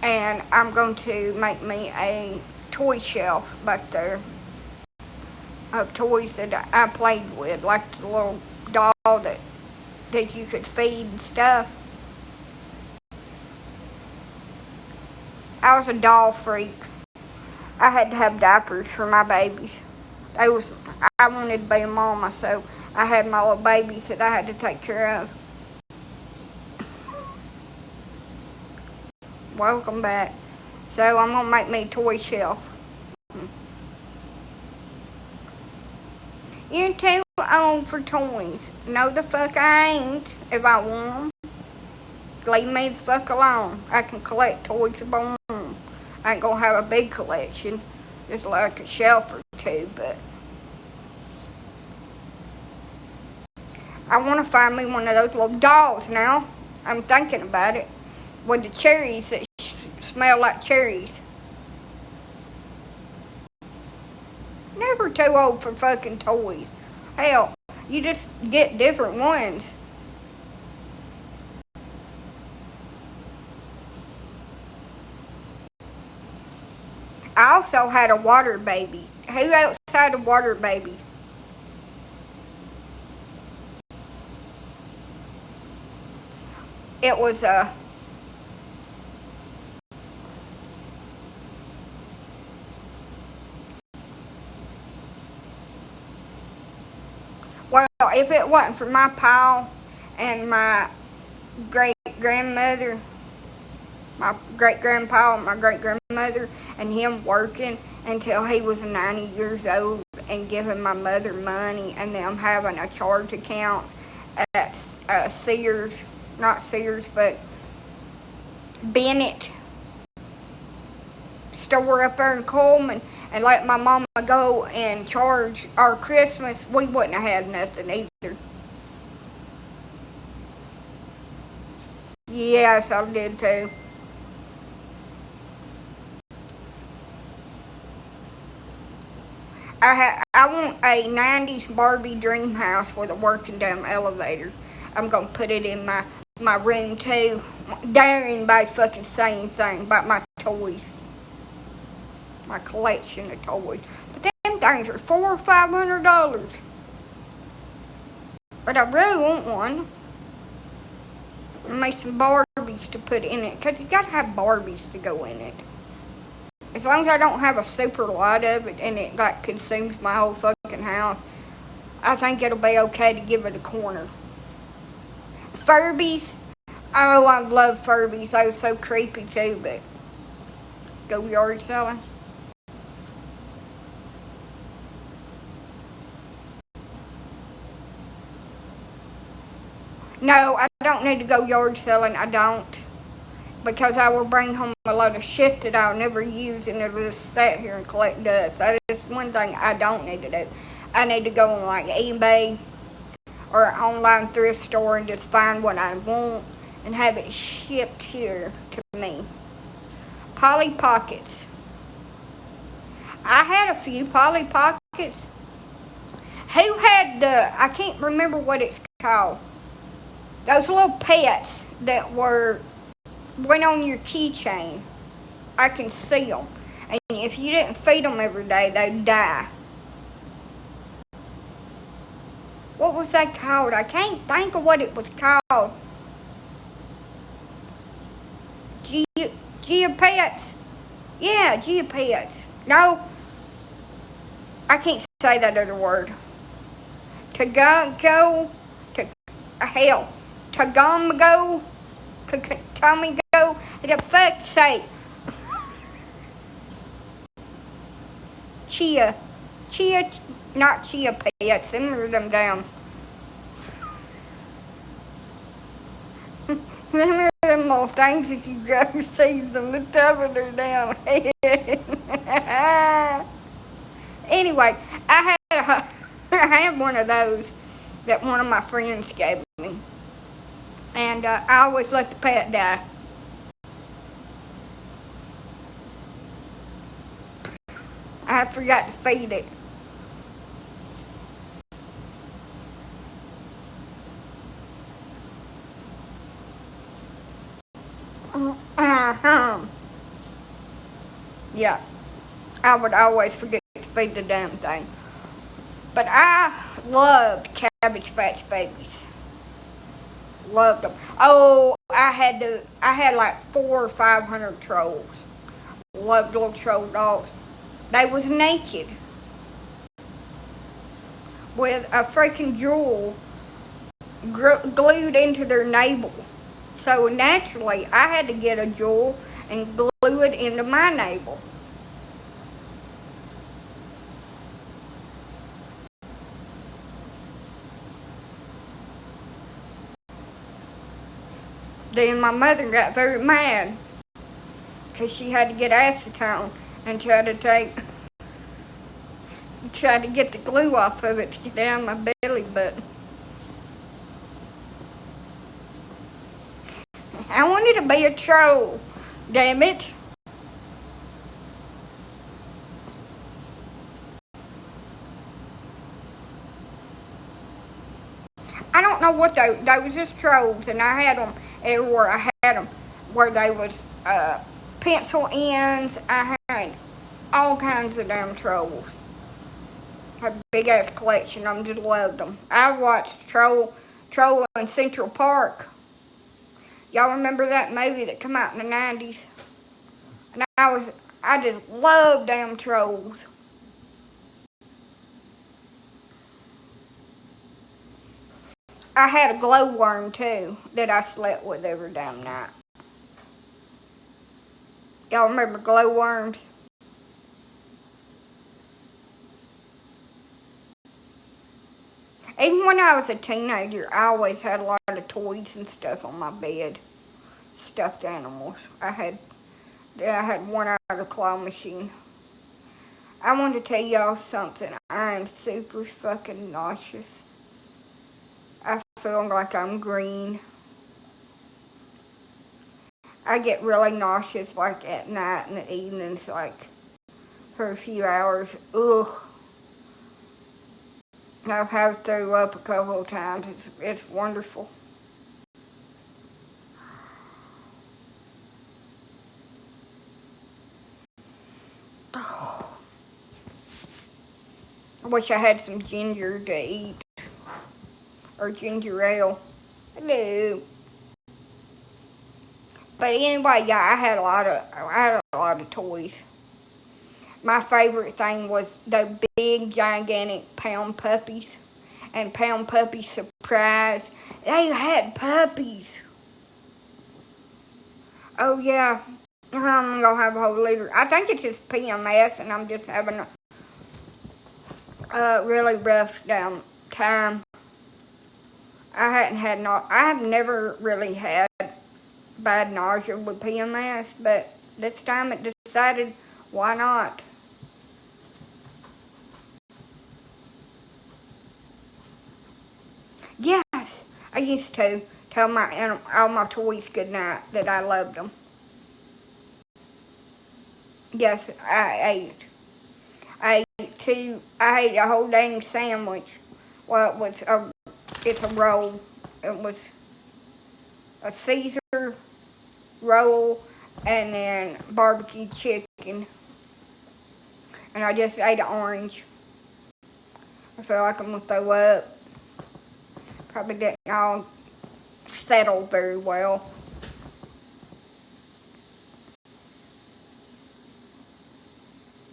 And I'm going to make me a toy shelf back there of toys that I played with, like the little doll that you could feed and stuff. I was a doll freak. I had to have diapers for my babies. I wanted to be a mama, so I had my little babies that I had to take care of. Welcome back. So I'm gonna make me a toy shelf. You're too old for toys. No, the fuck I ain't. If I want them, leave me the fuck alone. I can collect toys if I want them. I ain't gonna have a big collection, just like a shelf or two, but I want to find me one of those little dolls now. I'm thinking about it. With the cherries that smell like cherries. Never too old for fucking toys. Hell, you just get different ones. I also had a water baby. Who else had a water baby? It was a well, if it wasn't for my pal and my great grandmother, my great grandpa and my great grandmother, and him working until he was 90 years old and giving my mother money, and them having a charge account at Sears, not Sears, but Bennett store up there in Coleman, and let my mama go and charge our Christmas, we wouldn't have had nothing either. Yes, I did too. I want a 90s Barbie dream house with a working down elevator. I'm gonna put it in my room too. Dare anybody fucking say anything about my toys, my collection of toys. But them things are $400 or $500. But I really want one. I made some Barbies to put in it, cause you gotta have Barbies to go in it. As long as I don't have a super lot of it and it like consumes my whole fucking house, I think it'll be okay to give it a corner. Furbies. Oh, I love Furbies. They were so creepy too, but go yard selling. No, I don't need to go yard selling. I don't. Because I will bring home a lot of shit that I'll never use and it'll just sit here and collect dust. That is one thing I don't need to do. I need to go on like eBay or an online thrift store and just find what I want and have it shipped here to me. Polly Pockets. I had a few Polly Pockets. Who had I can't remember what it's called. Those little pets that went on your keychain. I can see them. And if you didn't feed them every day, they'd die. What was that called? I can't think of what it was called. Gia Pets. Yeah, Gia Pets. No, I can't say that other word. To go, to hell, to go, to Tommy go, the fuck's sake. Chia, not Chia Pets, simmer them down. Remember them little things that you grab your seeds on the top of their damn head. Anyway, I had one of those that one of my friends gave me. And I always let the pet die. I forgot to feed it. Uh-huh. Yeah, I would always forget to feed the damn thing. But I loved Cabbage Patch Babies. Loved them. Oh, I had like 400 or 500 trolls. Loved little troll dogs. They was naked with a freaking jewel glued into their navel. So naturally, I had to get a jewel and glue it into my navel. Then my mother got very mad because she had to get acetone and try to get the glue off of it to get down my belly button. I wanted to be a troll. Damn it. I don't know what they was just trolls, and I had them everywhere. I had them where they was pencil ends. I had all kinds of damn trolls. Had a big ass collection. I just loved them. I watched Troll in Central Park. Y'all remember that movie that came out in the 90s? And I just loved damn trolls. I had a glowworm too that I slept with every damn night. Y'all remember glowworms? Even when I was a teenager, I always had a lot of toys and stuff on my bed. Stuffed animals. I had one out of the claw machine. I want to tell y'all something. I am super fucking nauseous. I feel like I'm green. I get really nauseous like at night and the evenings, like for a few hours. Ugh. I've had threw up a couple of times. It's wonderful. I wish I had some ginger to eat. Or ginger ale. Hello. But anyway, yeah, I had a lot of toys. My favorite thing was the big, gigantic pound puppies. And Pound Puppy Surprise. They had puppies. Oh, yeah. I'm going to have a whole liter. I think it's just PMS, and I'm just having a really rough down time. I have never really had bad nausea with PMS, but this time it decided, why not? Yes, I used to tell all my toys good night that I loved them. Yes, I ate. I ate two. I ate a whole dang sandwich. Well, it's a roll. It was a Caesar roll and then barbecue chicken. And I just ate an orange. I feel like I'm gonna throw up. Probably didn't all settle very well.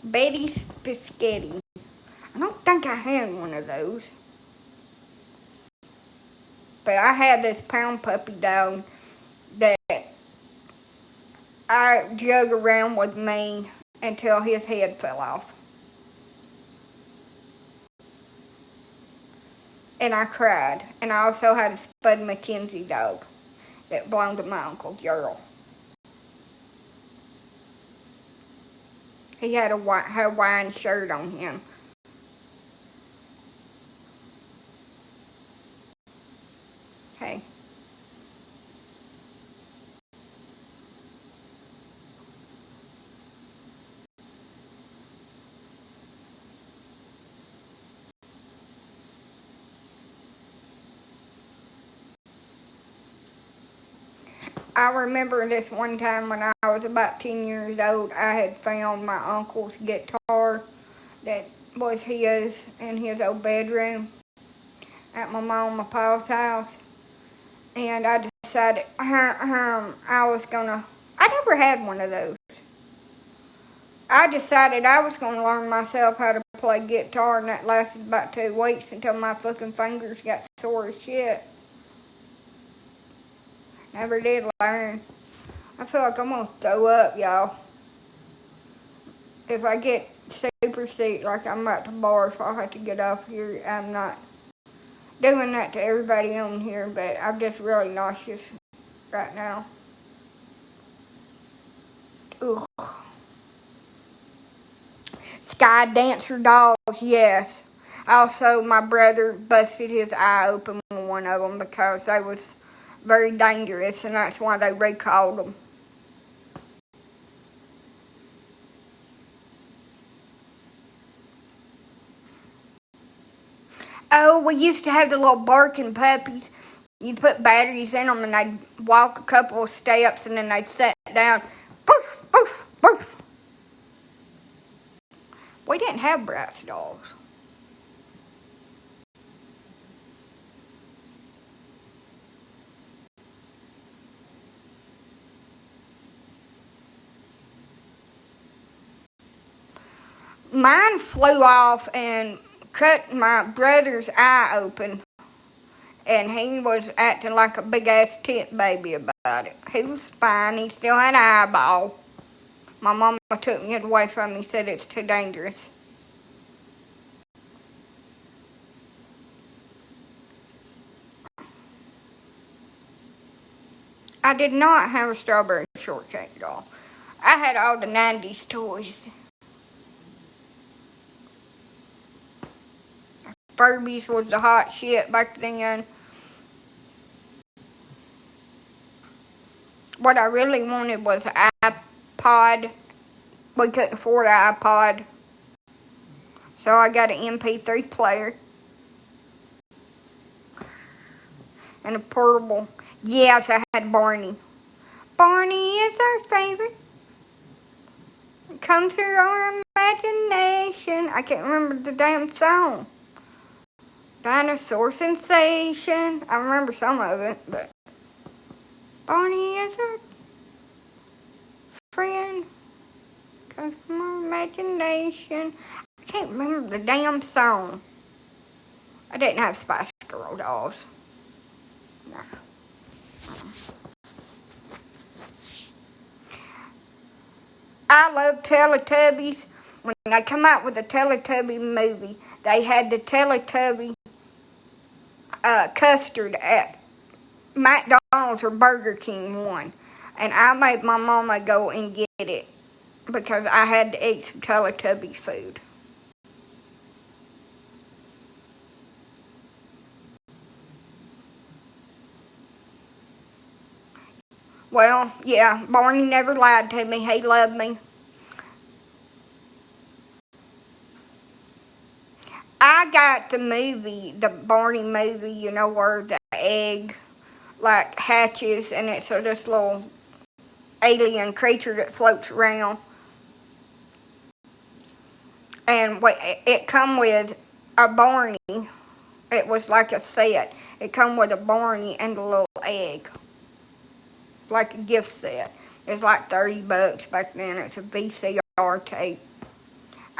Betty's Biscotti. I don't think I had one of those. But I had this pound puppy dog that I jug around with me until his head fell off. And I cried. And I also had a Spud McKenzie dog that belonged to my Uncle Gerald. He had a white Hawaiian shirt on him. Hey. I remember this one time when I was about 10 years old, I had found my uncle's guitar that was his in his old bedroom at my mom and my pa's house. And I decided I was gonna, I never had one of those. I decided I was gonna learn myself how to play guitar, and that lasted about 2 weeks until my fucking fingers got sore as shit. Never did learn. I feel like I'm gonna throw up, y'all. If I get super sick, like I'm about to barf, I'll have to get off here. I'm not doing that to everybody on here, but I'm just really nauseous right now. Ugh. Sky dancer dolls, yes. Also, my brother busted his eye open with one of them because they was very dangerous, and that's why they recalled them. Oh, we used to have the little barking puppies. You'd put batteries in them, and they'd walk a couple of steps, and then they'd sit down. Poof, poof, poof. We didn't have Bratz dolls. Mine flew off and cut my brother's eye open, and he was acting like a big ass tit baby about it. He was fine. He still had an eyeball. My mama took it away from me, said it's too dangerous. I did not have a strawberry shortcake doll. I had all the 90s toys. Furbies was the hot shit back then. What I really wanted was an iPod. We couldn't afford an iPod, so I got an MP3 player and a portable. Yes, I had Barney. Barney is our favorite. It comes through our imagination. I can't remember the damn song. Dinosaur Sensation. I remember some of it, but Barney is our friend. Comes from our imagination. I can't remember the damn song. I didn't have Spice Girl dolls. No. I love Teletubbies. When they come out with a Teletubby movie, they had the Teletubby custard at McDonald's or Burger King one. And I made my mama go and get it because I had to eat some Teletubby food. Well, yeah, Barney never lied to me. He loved me. I got the movie, the Barney movie, you know, where the egg like hatches and it's this little alien creature that floats around. And it come with a Barney. It was like a set. It come with a Barney and a little egg, like a gift set. It's like $30 back then. It's a VCR tape.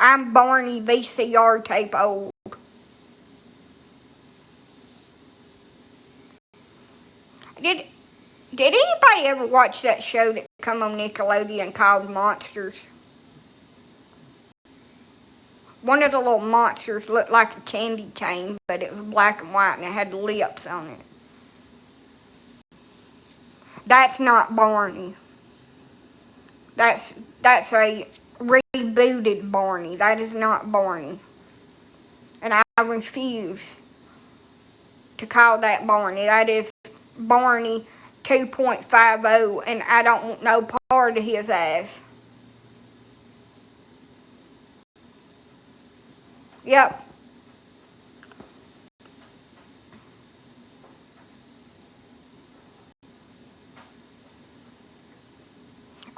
I'm Barney VCR tape old. Did Did anybody ever watch that show that come on Nickelodeon called Monsters? One of the little monsters looked like a candy cane, but it was black and white and it had lips on it. That's not Barney. That's a rebooted Barney. That is not Barney. And I refuse to call that Barney. That is Barney 2.50, and I don't want no part of his ass. Yep.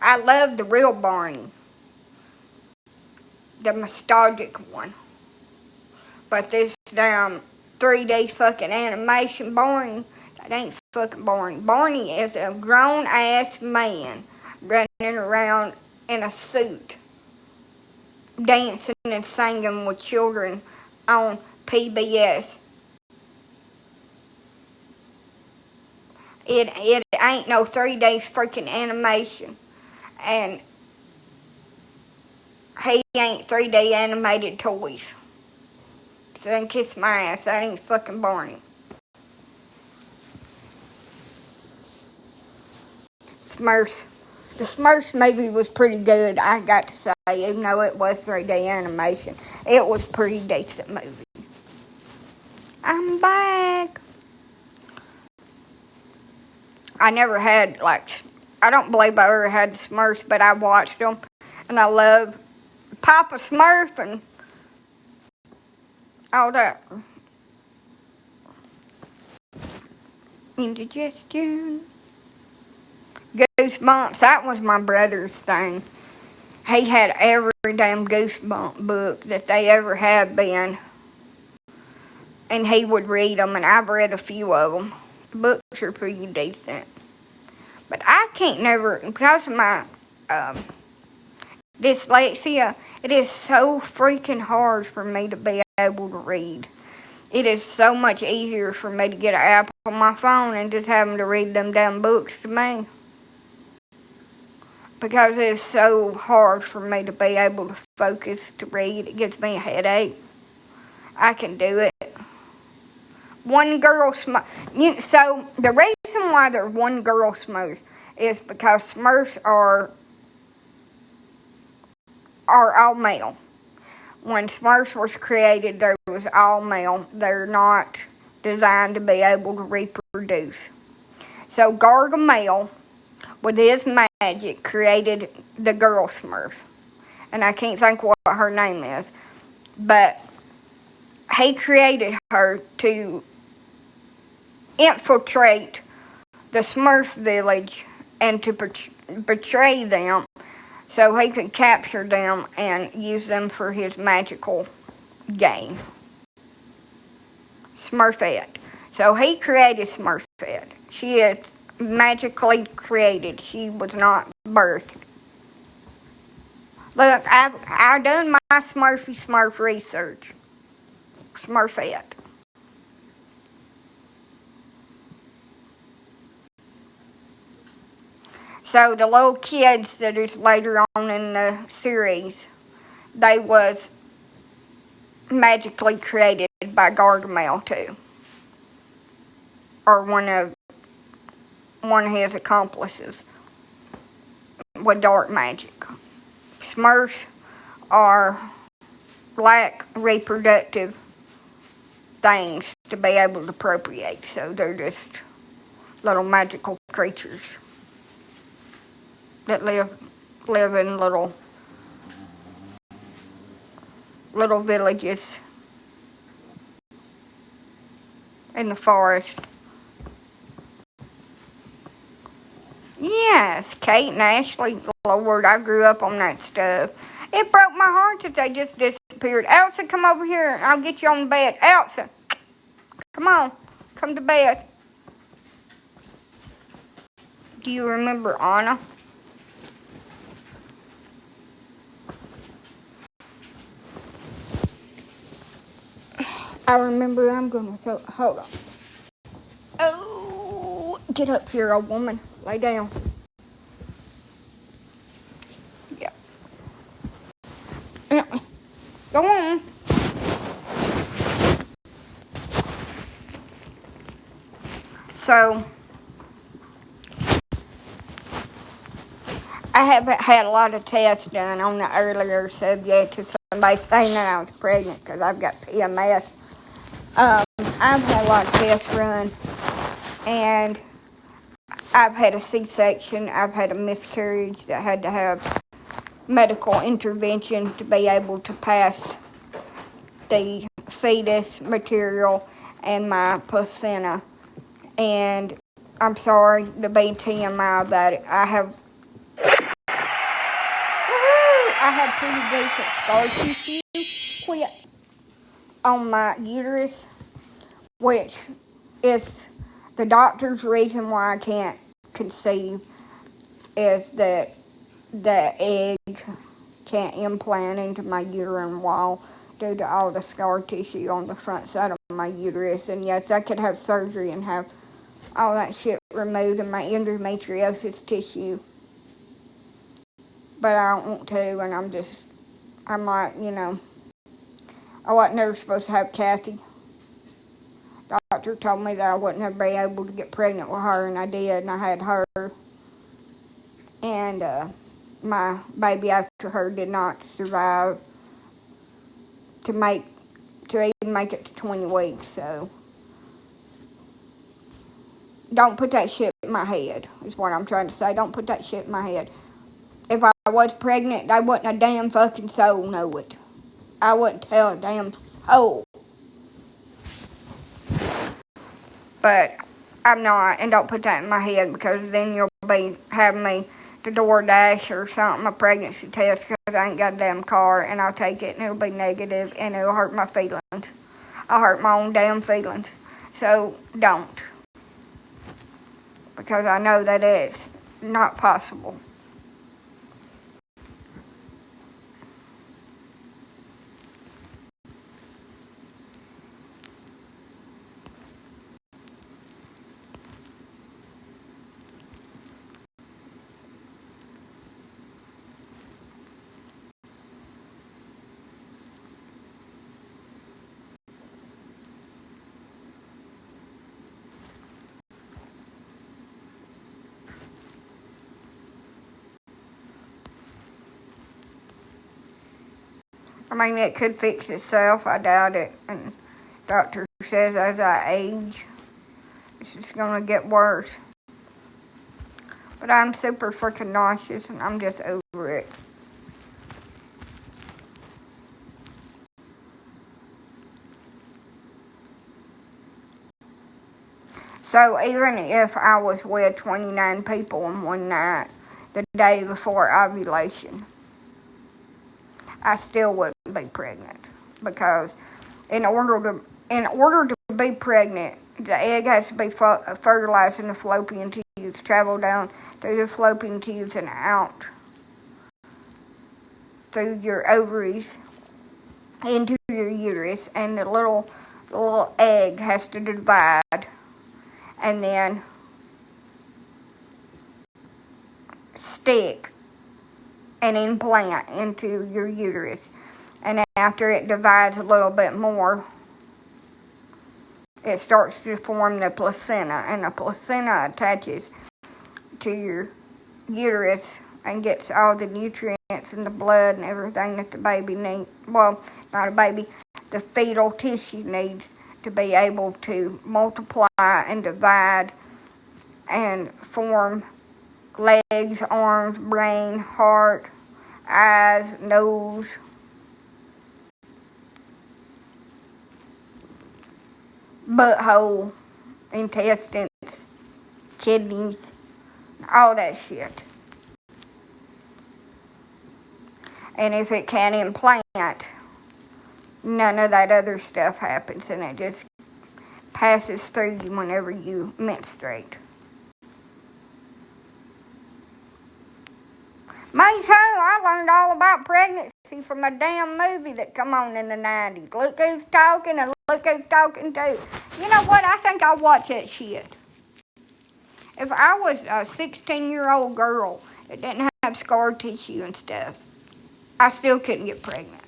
I love the real Barney, the nostalgic one. But this damn 3D fucking animation Barney, that ain't fucking Barney. Barney is a grown ass man running around in a suit, dancing and singing with children on PBS. It ain't no 3D freaking animation. And he ain't 3D animated toys. So then kiss my ass. That ain't fucking Barney. Smurfs. The Smurfs movie was pretty good, I got to say, even though it was 3D animation. It was a pretty decent movie. I'm back. I never had, I don't believe I ever had the Smurfs, but I watched them. And I love Papa Smurf and all that. Indigestion. Goosebumps, that was my brother's thing. He had every damn Goosebump book that they ever had been. And he would read them, and I've read a few of them. The books are pretty decent. But I can't never, because of my dyslexia, it is so freaking hard for me to be able to read. It is so much easier for me to get an app on my phone and just having to read them damn books to me. Because it is so hard for me to be able to focus to read. It gives me a headache. I can do it. One girl Smurf. So the reason why they're one girl Smurfs is because Smurfs are all male. When Smurfs was created, they was all male. They're not designed to be able to reproduce. So Gargamel, with his magic, created the girl Smurf. And I can't think what her name is. But he created her to infiltrate the Smurf village and to betray them so he could capture them and use them for his magical game. Smurfette. So he created Smurfette. She is magically created. She was not birthed. Look, I've done my Smurfy Smurf research. Smurfette. So the little kids that is later on in the series, they was magically created by Gargamel too. Or one of his accomplices with dark magic. Smurfs lack reproductive things to be able to procreate, so they're just little magical creatures that live in little villages in the forest. Yes, Kate and Ashley, Lord, I grew up on that stuff. It broke my heart that they just disappeared. Elsa, come over here. I'll get you on the bed. Elsa, come on. Come to bed. Do you remember Anna? I remember. I'm going to hold on. Oh, get up here, old woman. Lay down. Yeah. Go on. So, I haven't had a lot of tests done on the earlier subject of somebody saying that I was pregnant because I've got PMS. I've had a lot of tests run, and I've had a C-section. I've had a miscarriage that had to have medical intervention to be able to pass the fetus material and my placenta. And I'm sorry to be TMI about it. I have I had pretty decent scar tissue quit on my uterus, which is the doctor's reason why I can't conceive, is that the egg can't implant into my uterine wall due to all the scar tissue on the front side of my uterus. And yes, I could have surgery and have all that shit removed in my endometriosis tissue, but I don't want to, and I'm like, I wasn't never supposed to have Kathy. Doctor told me that I wouldn't ever be able to get pregnant with her, and I did, and I had her. And my baby after her did not survive to even make it to 20 weeks. So don't put that shit in my head, is what I'm trying to say. Don't put that shit in my head. If I was pregnant, I wouldn't a damn fucking soul know it. I wouldn't tell a damn soul. But I'm not, and don't put that in my head, because then you'll be having me to DoorDash or something, a pregnancy test, because I ain't got a damn car, and I'll take it, and it'll be negative, and it'll hurt my feelings. I'll hurt my own damn feelings. So don't, because I know that it's not possible. I mean, it could fix itself. I doubt it. And doctor says as I age, it's just going to get worse. But I'm super freaking nauseous, and I'm just over it. So even if I was with 29 people in one night, the day before ovulation, I still wouldn't be pregnant, because in order to be pregnant, the egg has to be fertilized in the fallopian tubes, travel down through the fallopian tubes and out through your ovaries into your uterus, and the little egg has to divide and then stick an implant into your uterus. And after it divides a little bit more, it starts to form the placenta, and the placenta attaches to your uterus and gets all the nutrients and the blood and everything that the baby needs. Well, not a baby, the fetal tissue needs to be able to multiply and divide and form legs, arms, brain, heart, eyes, nose, butthole, intestines, kidneys, all that shit. And if it can't implant, none of that other stuff happens, and it just passes through you whenever you menstruate. Me too. I learned all about pregnancy from a damn movie that come on in the 90s. Look who's talking and look who's talking too. You know what? I think I'll watch that shit. If I was a 16-year-old girl that didn't have scar tissue and stuff, I still couldn't get pregnant.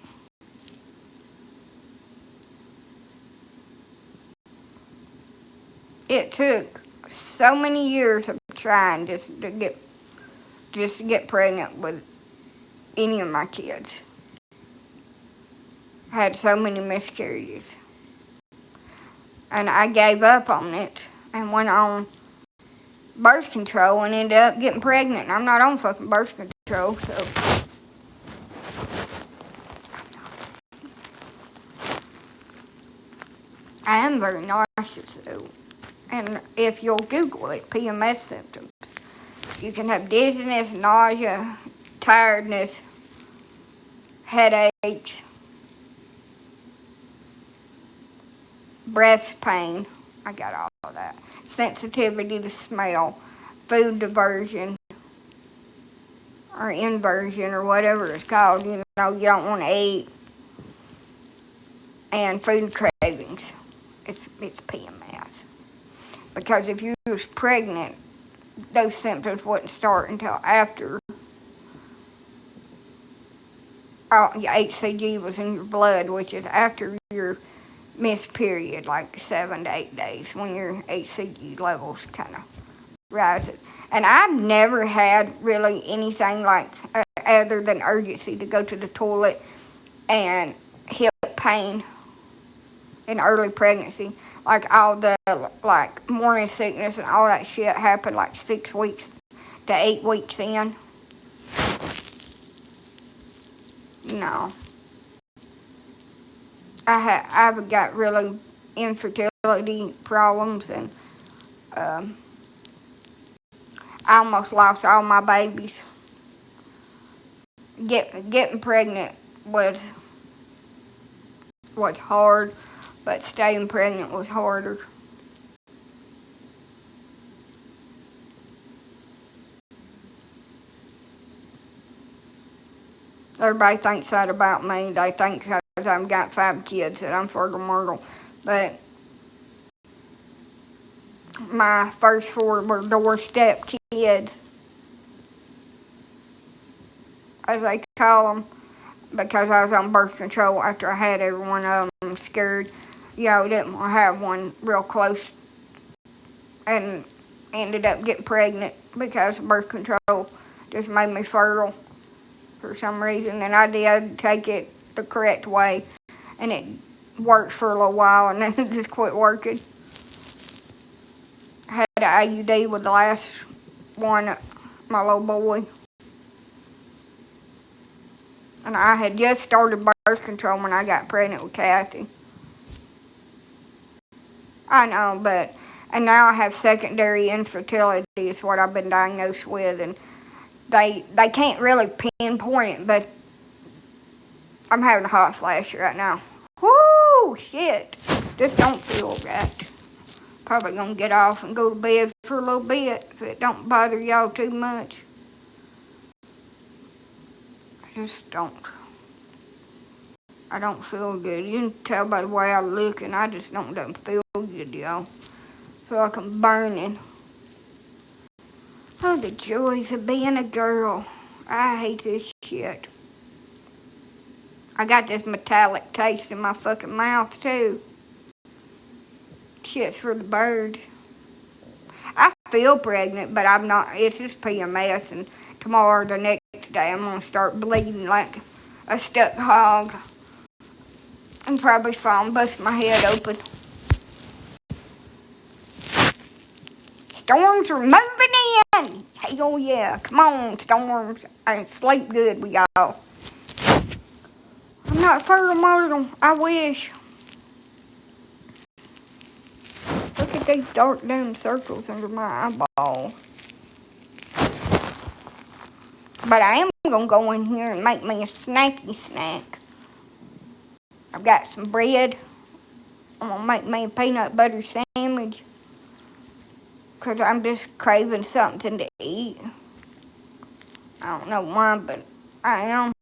It took so many years of trying just to get pregnant with any of my kids. I had so many miscarriages. And I gave up on it and went on birth control and ended up getting pregnant. I'm not on fucking birth control, so. I am very nauseous, though. And if you'll Google it, PMS symptoms, you can have dizziness, nausea, tiredness, headaches, breast pain. I got all of that. Sensitivity to smell, food diversion, or inversion, or whatever it's called. You know, you don't want to eat. And food cravings. It's PMS. Because if you was pregnant, those symptoms wouldn't start until after your HCG was in your blood, which is after your missed period, like 7 to 8 days, when your HCG levels kind of rises. And I've never had really anything like other than urgency to go to the toilet and hip pain in early pregnancy. Like all the like morning sickness and all that shit happened like 6 weeks to 8 weeks in. No. I've got really infertility problems, and I almost lost all my babies. Getting pregnant was hard, but staying pregnant was harder. Everybody thinks that about me. They think because I've got 5 kids that I'm fertile myrtle. But my first 4 were doorstep kids, as they call them, because I was on birth control after I had every one of them. Scared, didn't want to have one real close, and ended up getting pregnant because birth control just made me fertile for some reason, and I did take it the correct way, and it worked for a little while, and then it just quit working. I had an IUD with the last one, my little boy, and I had just started birth control when I got pregnant with Kathy. I know, and now I have secondary infertility is what I've been diagnosed with, and they can't really pinpoint it, but I'm having a hot flash right now. Whoo, shit. Just don't feel right. Probably gonna get off and go to bed for a little bit if it don't bother y'all too much. I don't feel good. You can tell by the way I look, and I just don't feel good, y'all. I feel like I'm burning. Oh, the joys of being a girl. I hate this shit. I got this metallic taste in my fucking mouth, too. Shit's for the birds. I feel pregnant, but I'm not. It's just PMS, and tomorrow, the next day, I'm going to start bleeding like a stuck hog. And probably fall and bust my head open. Storms are moving in. Hell yeah. Come on, storms. I sleep good with y'all. I'm not fertile myrtle. I wish. Look at these dark down circles under my eyeball. But I am going to go in here and make me a snacky snack. I've got some bread. I'm going to make me a peanut butter sandwich. Because I'm just craving something to eat. I don't know why, but I am.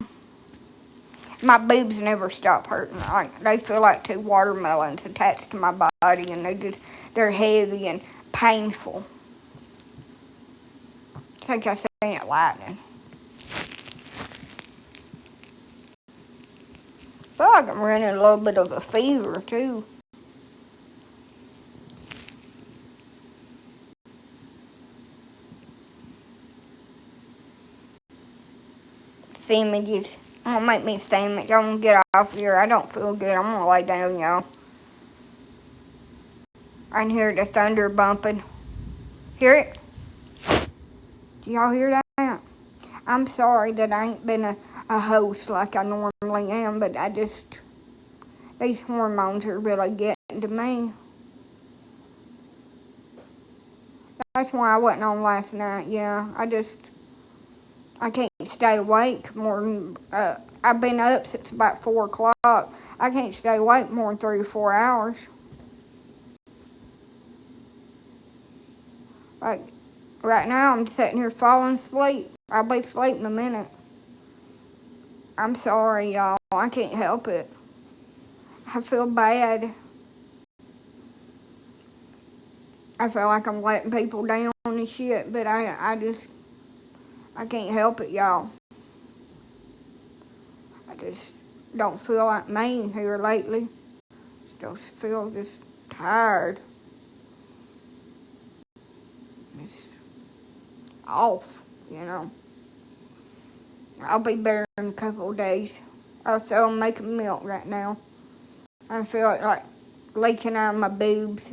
My boobs never stop hurting. They feel like 2 watermelons attached to my body, and they're heavy and painful. I think I seen it lightning. I feel like I'm running a little bit of a fever, too. Sandwiches. I'm going to make me a sandwich. I'm going to get off here. I don't feel good. I'm going to lay down, y'all. I can hear the thunder bumping. Hear it? Do y'all hear that? I'm sorry that I ain't been a host like I normally am, but these hormones are really getting to me. That's why I wasn't on last night, yeah. I can't stay awake more than, I've been up since about 4 o'clock. I can't stay awake more than 3 to 4 hours. Like, right now I'm sitting here falling asleep. I'll be asleep in a minute. I'm sorry, y'all. I can't help it. I feel bad. I feel like I'm letting people down and shit, but I can't help it, y'all. I just don't feel like me here lately. Just feel just tired. It's off, you know. I'll be better in a couple of days. Also, I'm making milk right now. I feel it like leaking out of my boobs.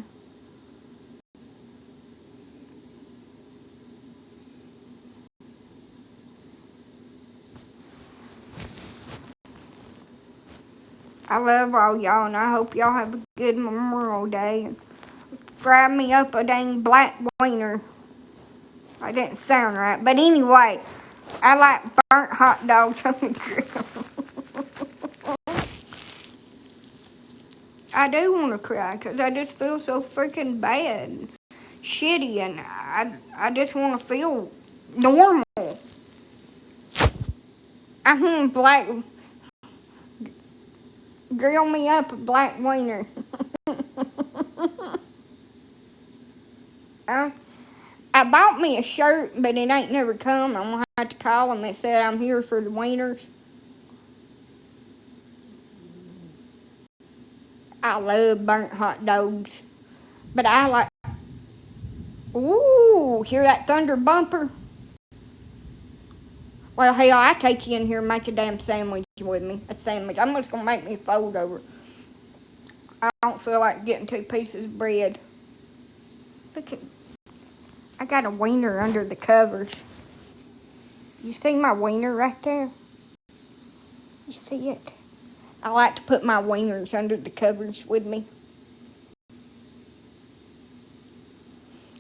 I love all y'all, and I hope y'all have a good Memorial Day. Fry me up a dang black wiener. I didn't sound right, but anyway, I like burnt hot dogs on the grill. I do want to cry because I just feel so freaking bad, shitty, and I just want to feel normal. I want black, grill me up a black wiener. I bought me a shirt, but it ain't never come. I'm going to have to call them. It said I'm here for the wieners. I love burnt hot dogs. But I like... Ooh, hear that thunder bumper? Well, hell, I take you in here and make a damn sandwich with me. A sandwich. I'm just going to make me a fold over. I don't feel like getting 2 pieces of bread. Look at... I got a wiener under the covers. You see my wiener right there? You see it? I like to put my wieners under the covers with me.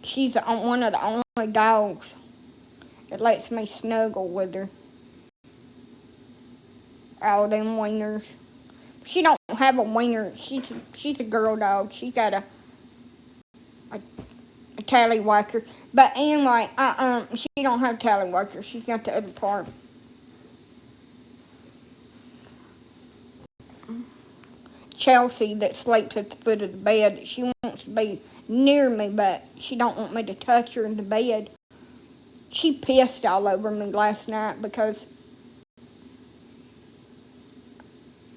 She's one of the only dogs that lets me snuggle with her. All them wieners. She don't have a wiener. She's a girl dog. She got a tallywhacker. But anyway, she don't have tallywhacker. She's got the other part. Chelsea that sleeps at the foot of the bed. She wants to be near me, but she don't want me to touch her in the bed. She pissed all over me last night because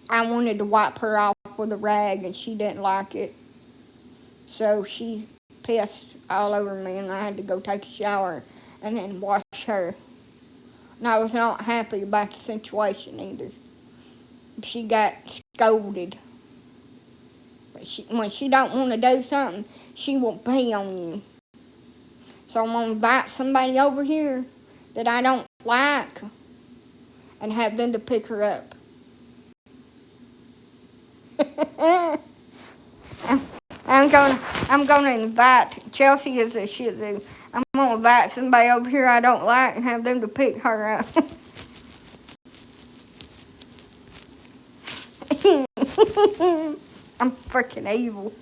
I wanted to wipe her off with a rag and she didn't like it. So she pissed all over me and I had to go take a shower and then wash her. And I was not happy about the situation either. She got scolded. When she don't want to do something, she will pee on you. So I'm going to invite somebody over here that I don't like and have them to pick her up. I'm gonna invite Chelsea is a shih tzu. I'm gonna invite somebody over here I don't like and have them to pick her up. I'm freaking evil.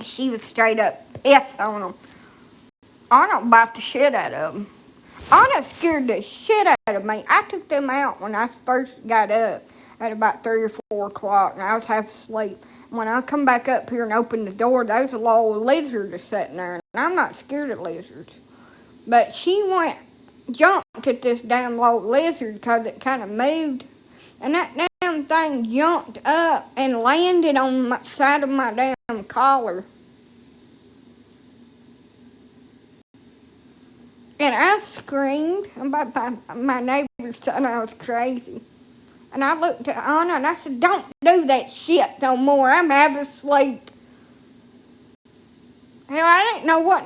She was straight up pissed on them. Anna bite the shit out of them. Anna scared the shit out of me. I took them out when I first got up at about 3 or 4 o'clock, and I was half asleep. When I come back up here and open the door, there's a little lizard sitting there, and I'm not scared of lizards. But she jumped at this damn little lizard because it kind of moved, and that damn thing jumped up and landed on the side of my damn collar. And I screamed. My neighbors thought I was crazy. And I looked at Anna and I said, "Don't do that shit no more. I'm half asleep." Hell, I didn't know what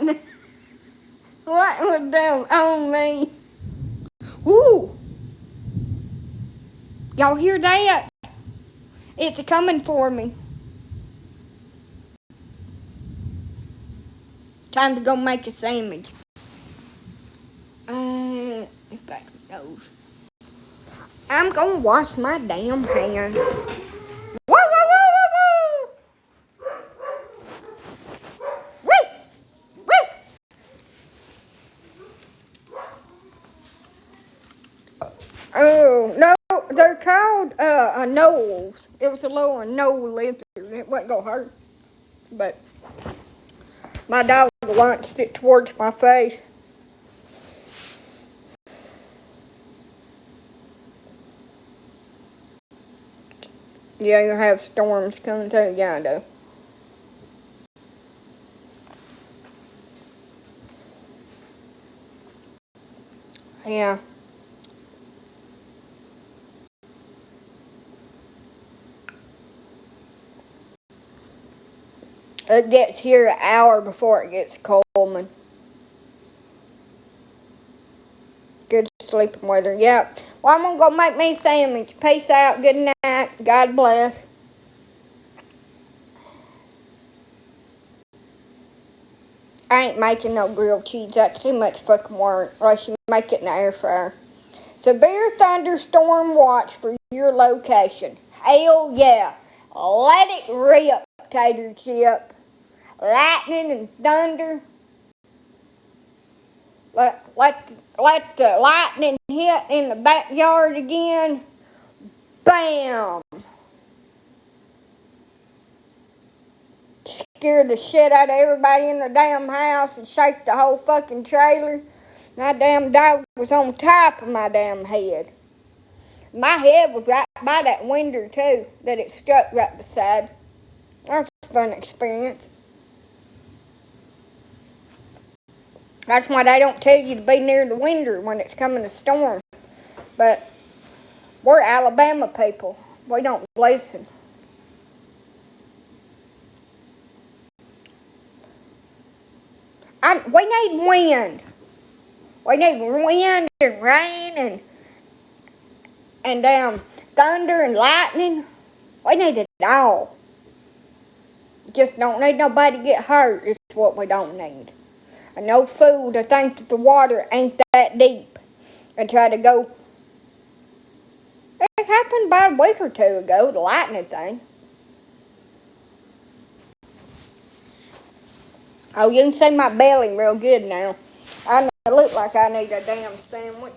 would do on me. Woo! Y'all hear that? It's coming for me. Time to go make a sandwich. Got those. I'm gonna wash my damn hands. Woo, woo, woo, woo, woo! Woo, woo! Oh, no, they're called anoles. It was a little anole lizard. It wasn't gonna hurt. But my dog launched it towards my face. Yeah, you have storms coming through. Yeah, I do. Yeah. It gets here an hour before it gets Coleman. Good sleeping weather. Yep. Well, I'm gonna go make me a sandwich. Peace out. Good night. God bless. I ain't making no grilled cheese. That's too much fucking work. Unless you make it in the air fryer. Severe thunderstorm watch for your location. Hell yeah. Let it rip, tater chip. Lightning and thunder. Let the lightning hit in the backyard again. Bam! Scare the shit out of everybody in the damn house and shake the whole fucking trailer. My damn dog was on top of my damn head. My head was right by that window too that it struck right beside. That's a fun experience. That's why they don't tell you to be near the window when it's coming a storm. But we're Alabama people. We don't listen. We need wind. We need wind and rain and thunder and lightning. We need it all. Just don't need nobody to get hurt. It's what we don't need. And no fool to think that the water ain't that deep and try to go. It happened about a week or two ago, the lightning thing. Oh, you can see my belly real good now. I look like I need a damn sandwich.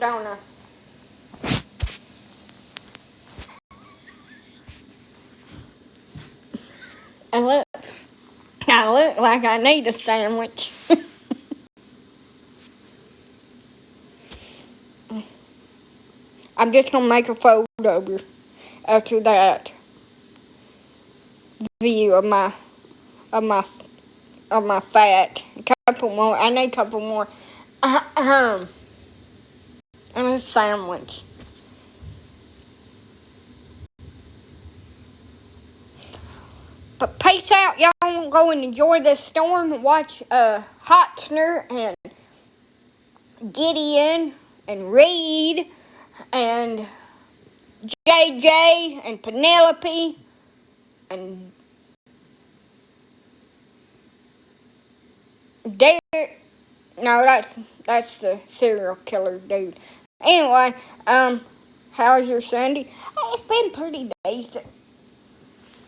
Don't I? I look like I need a sandwich. I'm just gonna make a photo after that view of my fat. A couple more. I need a couple more. And a sandwich. But peace out, y'all. Go and enjoy this storm. Watch Hotner and Gideon and Reed and JJ and Penelope and Derek. No, that's the serial killer dude. Anyway, how's your Sunday? It's been pretty decent.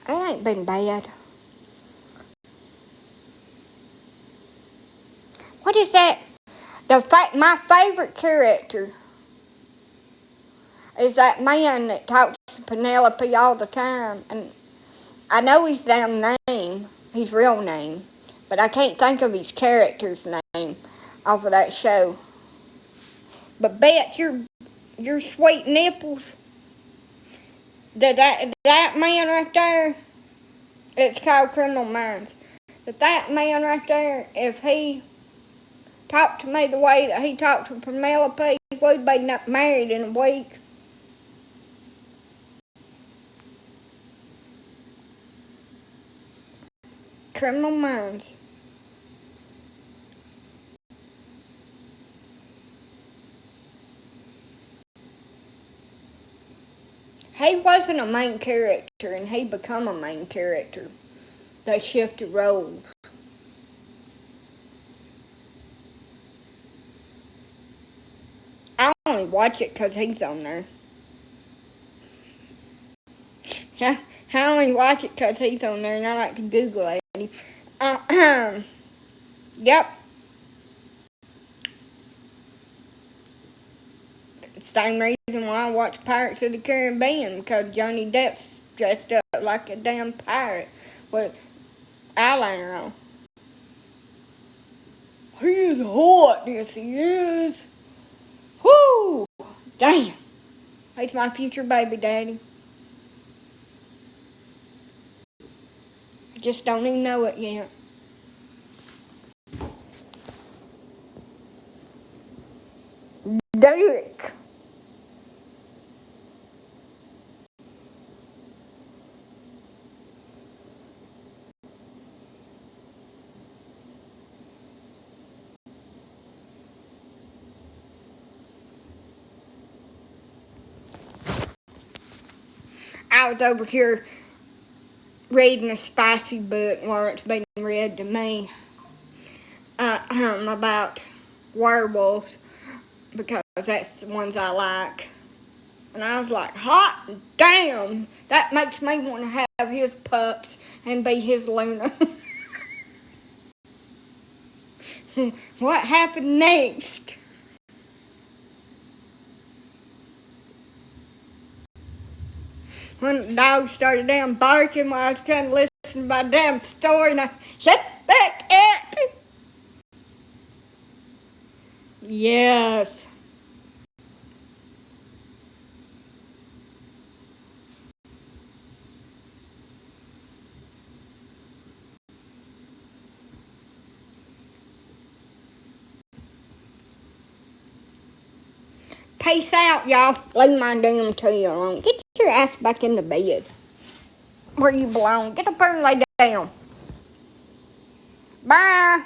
It ain't been bad. What is that? My favorite character is that man that talks to Penelope all the time. And I know his damn name, his real name, but I can't think of his character's name off of that show. But bet your sweet nipples that man right there, it's called Criminal Minds. That man right there, if he talked to me the way that he talked to Penelope, we'd be not married in a week. Criminal Minds. He wasn't a main character, and he become a main character. They shifted roles. I only watch it because he's on there. I only watch it because he's on there, and I like to Google it. Yep. Same reason why I watch Pirates of the Caribbean, because Johnny Depp's dressed up like a damn pirate with eyeliner on. He is hot, yes he is. Whoo! Damn. He's my future baby daddy. I just don't even know it yet. Derek. I was over here reading a spicy book while it's being read to me about werewolves, because that's the ones I like. And I was like, hot damn, that makes me want to have his pups and be his Luna. What happened next? When the dog started damn barking while I was trying to listen to my damn story, and I shut that cat. Yes. Peace out, y'all. Leave my damn tail alone. Get your ass back in the bed where you belong. Get up there and lay down. Bye.